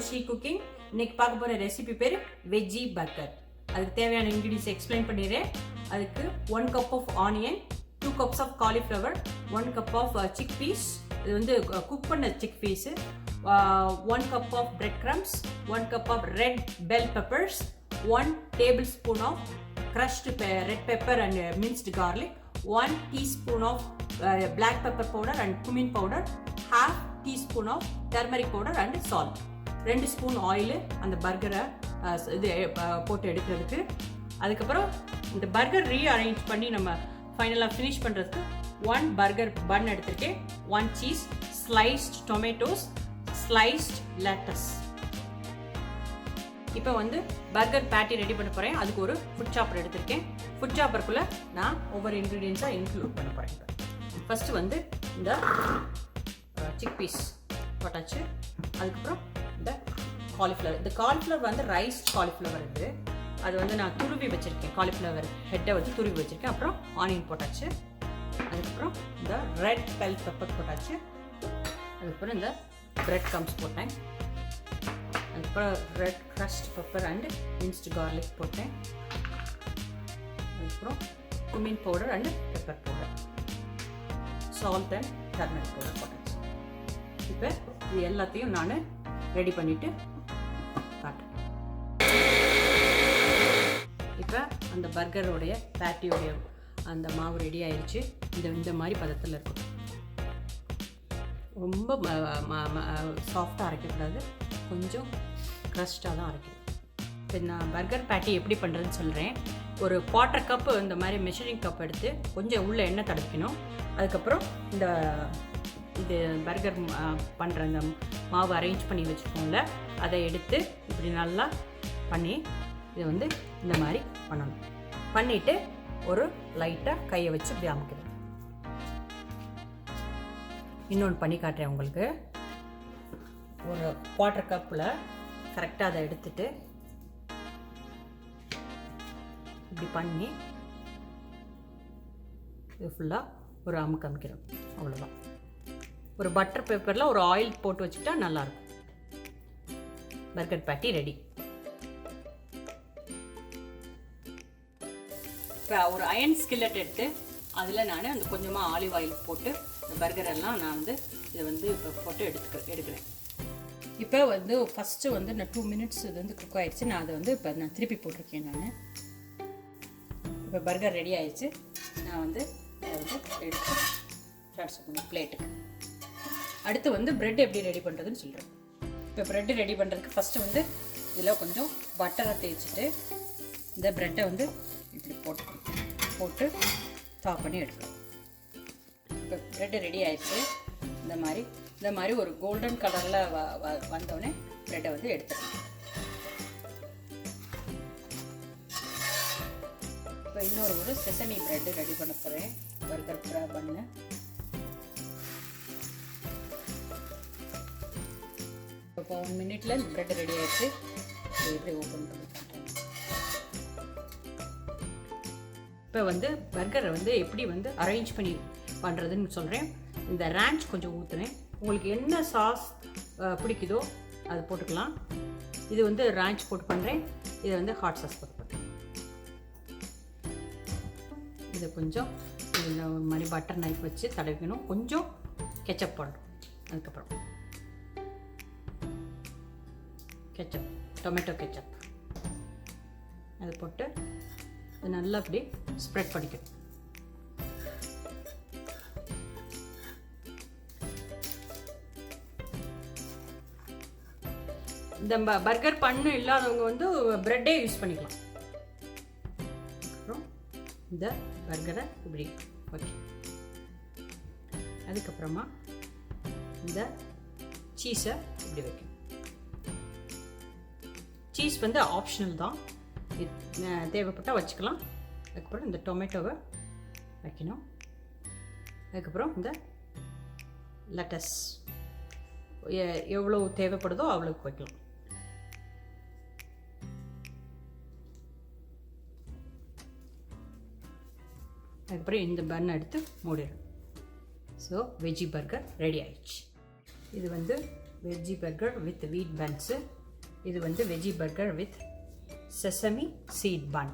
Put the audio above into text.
SheCooking. இன்னைக்கு பார்க்க போற ரெசிபி பேர் வெஜ்ஜி பர்கர். அதுக்கு தேவையான இன்கிரிடியன்ஸ் எக்ஸ்பிளைன் பண்ணிடுறேன். அதுக்கு 1 cup of onion, 2 cups of cauliflower, 1 cup of chickpeas. இது வந்து குக் பண்ண chickpeas. 1 cup of bread crumbs, 1 cup of red bell peppers, 1 tablespoon of crushed red pepper and minced garlic, 1 teaspoon of black pepper powder and cumin powder, half teaspoon of turmeric powder and salt. 2 spoon oil அந்த பர்கரை இது போட்டு எடுக்கிறதுக்கு. அதுக்கப்புறம் இந்த burger rearrange பண்ணி நம்ம ஃபைனலாக finish பண்ணுறதுக்கு 1 பர்கர் பன் எடுத்திருக்கேன், 1 cheese, sliced tomatoes, sliced lettuce. இப்போ வந்து பர்கர் பேட்டி ரெடி பண்ண போகிறேன். அதுக்கு ஒரு ஃபுட் சாப்பர் எடுத்திருக்கேன். ஃபுட் சாப்பருக்குள்ளே நான் ஒவ்வொரு இன்க்ரீடியன்ஸாக இன்க்ளூட் பண்ண போகிறேன். ஃபஸ்ட்டு வந்து இந்த சிக்பீஸ் போட்டாச்சு. அதுக்கப்புறம் இந்த காலிஃப்ளவர். இந்த காலிஃப்ளவர் வந்து ரைஸ் காலிஃப்ளவர் இது. அது வந்து நான் துருவி வச்சுருக்கேன். காலிஃப்ளவர் ஹெட்டை வந்து துருவி வச்சுருக்கேன். அப்புறம் ஆனியன் போட்டாச்சு. அதுக்கப்புறம் இந்த ரெட் பெல் பெப்பர் போட்டாச்சு. அதுக்கப்புறம் இந்த பிரெட் கம்ஸ் போட்டேன். அதுக்கப்புறம் red crushed pepper and மின்ஸ்ட் garlic போட்டேன். அதுக்கப்புறம் cumin powder and pepper powder, salt and turmeric powder போட்டாச்சு. இப்போ இது எல்லாத்தையும் நான் ரெடி பண்ணிவிட்டு காட்டுறேன். இப்போ அந்த பர்கரோடைய பேட்டியோடைய அந்த மாவு ரெடி ஆயிடுச்சு. இந்த மாதிரி பதத்தில் இருக்கும். ரொம்ப சாஃப்டாக அரைக்கக்கூடாது, கொஞ்சம் க்ரஸ்டாக தான் அரைக்கணும். இப்போ நான் பர்கர் பேட்டி எப்படி பண்ணுறதுன்னு சொல்கிறேன். ஒரு 1/4 கப்பு இந்த மாதிரி மெஷரிங் கப் எடுத்து கொஞ்சம் உள்ளே எண்ணெய் தடவிக்கணும். அதுக்கப்புறம் இந்த இது பர்கர் பண்ணுற அந்த மாவு அரேஞ்ச் பண்ணி வச்சுக்கோங்கள, அதை எடுத்து இப்படி நல்லா பண்ணி இதை வந்து இந்த மாதிரி பண்ணணும். பண்ணிவிட்டு ஒரு லைட்டாக கையை வச்சு இப்படி அமுக்கணும். இன்னொன்று பண்ணி காட்டுறேன் உங்களுக்கு. ஒரு 1/4 கப்பில் கரெக்டாக அதை எடுத்துட்டு இப்படி பண்ணி இது ஃபுல்லாக ஒரு அமுக்கிறோம். அவ்வளோதான். ஒரு பட்டர் பேப்பரில் ஒரு ஆயில் போட்டு வச்சுக்கிட்டா நல்லாயிருக்கும். Burger patty ready. இப்போ ஒரு அயன் ஸ்கில்லட் எடுத்து அதில் நான் அந்த கொஞ்சமாக ஆலிவ் ஆயில் போட்டு இந்த பர்கரெல்லாம் நான் வந்து இதை வந்து இப்போ போட்டு எடுக்கிறேன். இப்போ வந்து ஃபஸ்ட்டு வந்து நான் 2 minutes இது வந்து குக் ஆகிடுச்சு. நான் அதை வந்து இப்போ நான் திருப்பி போட்டிருக்கேன். நான் இப்போ பர்கர் ரெடி ஆகிடுச்சு. நான் வந்து அதை வந்து எடுத்து ட்ரான்ஸ்ஃபர் பண்ணி பிளேட்டுக்கு. அடுத்து வந்து ப்ரெட் எப்படி ரெடி பண்ணுறதுன்னு சொல்கிறேன். இப்போ ப்ரெட்டு ரெடி பண்ணுறதுக்கு ஃபஸ்ட்டு வந்து இதில் கொஞ்சம் பட்டரை தேய்ச்சிட்டு இந்த ப்ரெட்டை வந்து இப்படி போட்டு டாப் பண்ணி எடுக்கணும். இப்போ ப்ரெட்டு ரெடி ஆயிடுச்சு. இந்த மாதிரி ஒரு கோல்டன் கலரில் வந்தோடனே ப்ரெட்டை வந்து எடுத்துக்கணும். இப்போ இன்னொரு செசமி ப்ரெட்டு ரெடி பண்ண போகிறேன். பர்கர் பண்ணு. இப்போ 1 minute இந்த ப்ரெட் ரெடி ஆகிடுச்சு. எப்படி ஓப்பன் பண்ணி காட்டுறேன். இப்போ வந்து பர்கரை வந்து எப்படி வந்து அரேஞ்ச் பண்ணி பண்ணுறதுன்னு சொல்கிறேன். இந்த ரேஞ்ச் கொஞ்சம் ஊற்றுனேன். உங்களுக்கு என்ன சாஸ் பிடிக்குதோ அது போட்டுக்கலாம். இது வந்து ரேஞ்ச் போட்டு பண்ணுறேன். இதை வந்து ஹாட் சாஸ் போட்டு பண்ணுறேன். இதை கொஞ்சம் இந்த மாதிரி பட்டர் நைஃப் வச்சு தடவிக்கணும். கொஞ்சம் கெச்சப் போடணும். அதுக்கப்புறம் கெச்சப், டொமேட்டோ கெச்சப் அது போட்டு நல்லா அப்படி ஸ்ப்ரெட் பண்ணிக்கணும். இந்த பர்கர் பண்ணு இல்லாதவங்க வந்து ப்ரெட்டே யூஸ் பண்ணிக்கலாம். அப்புறம் இந்த பர்கரை இப்படி ஓகே. அதுக்கப்புறமா இந்த சீஸை இப்படி வைக்கணும். சீஸ் வந்து ஆப்ஷனல் தான், தேவைப்பட்டால் வச்சுக்கலாம். அதுக்கப்புறம் இந்த டொமேட்டோவை வைக்கணும். அதுக்கப்புறம் இந்த லெட்டஸ் எவ்வளோ தேவைப்படுதோ அவ்வளோக்கு வைக்கலாம். அதுக்கப்புறம் இந்த பன் எடுத்து மூடிடும். ஸோ வெஜ்ஜி பர்கர் ரெடி ஆயிடுச்சு. இது வந்து வெஜ்ஜி பர்கர் வித் வீட் பன்ஸு. இது வந்து veggie burger with sesame seed bun.